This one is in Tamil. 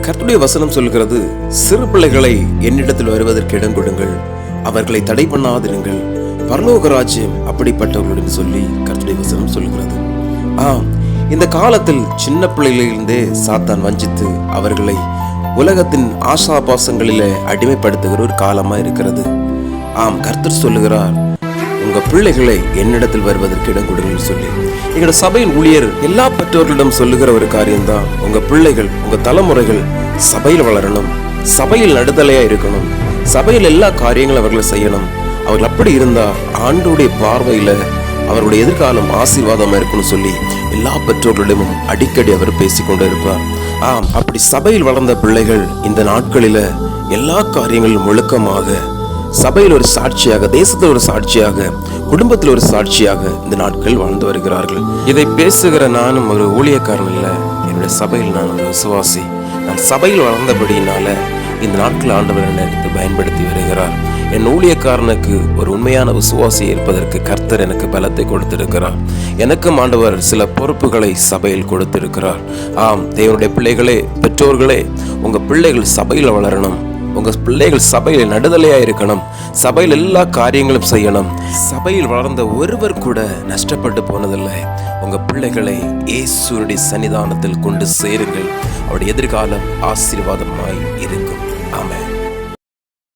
கர்த்தருடைய வசனம் சொல்கிறது, சிறு பிள்ளைகளை என்னிடத்தில் வருவதற்கு இடம் கொடுங்கள், அவர்களை தடை பண்ணாதிருங்கள், பரலோக ராஜ்யம் அப்படிப்பட்டவர்களுடன் சொல்லி கர்த்தருடைய வசனம் சொல்கிறது. இந்த காலத்தில் சின்ன பிள்ளைகளிலிருந்தே சாத்தான் வஞ்சித்து அவர்களை உலகத்தின் ஆசாபாசங்களிலே அடிமைப்படுத்துகிற ஒரு காலமா இருக்கிறது. கர்த்தர் சொல்லுகிறார், உங்க பிள்ளைகளை என்னிடத்தில் வருவதற்கு இடம் கொடுங்கள் சொல்லி. எங்களோட சபையின் ஊழியர் எல்லா பெற்றோர்களிடம் சொல்லுகிற ஒரு காரியம்தான், உங்க பிள்ளைகள், உங்க தலைமுறைகள் சபையில் வளரணும், சபையில் நடுதலையா இருக்கணும், சபையில் எல்லா காரியங்களும் அவர்கள் செய்யணும். அவர்கள் அப்படி இருந்தா ஆண்டவருடைய பார்வையில அவருடைய எதிர்காலம் ஆசீர்வாதமா இருக்குன்னு சொல்லி எல்லா பெற்றோர்களிடமும் அடிக்கடி அவர் பேசிக்கொண்டு இருப்பார். அப்படி சபையில் வளர்ந்த பிள்ளைகள் இந்த நாட்களில எல்லா காரியங்களிலும் ஒழுக்கமாக, சபையில் ஒரு சாட்சியாக, தேசத்தில் ஒரு சாட்சியாக, குடும்பத்தில் ஒரு சாட்சியாக இந்த நாட்கள் வாழ்ந்து வருகிறார்கள். இதை பேசுகிற நானும் ஒரு ஊழியக்காரன் இல்லை, என்னுடைய சபையில் நான் ஒரு விசுவாசி. நான் சபையில் வளர்ந்தபடியினால இந்த நாட்கள் ஆண்டவர் என்னை பயன்படுத்தி வருகிறார். என் ஊழியக்காரனுக்கு ஒரு உண்மையான விசுவாசி இருப்பதற்கு கர்த்தர் எனக்கு பலத்தை கொடுத்திருக்கிறார். எனக்கும் ஆண்டவர் சில பொறுப்புகளை சபையில் கொடுத்திருக்கிறார். தேவனுடைய பிள்ளைகளே, பெற்றோர்களே, உங்க பிள்ளைகள் சபையில் வளரணும், உங்க பிள்ளைகள் சபையில் நடுதலையா இருக்கணும், சபையில் எல்லா காரியங்களும் செய்யணும். சபையில் வளர்ந்த ஒருவர் கூட நஷ்டப்பட்டு போனதில்லை. உங்க பிள்ளைகளை இயேசுவினுடைய சன்னிதானத்தில் கொண்டு சேருங்கள். அவருடைய எதிர்காலம் ஆசீர்வாதமாய் இருக்கும்.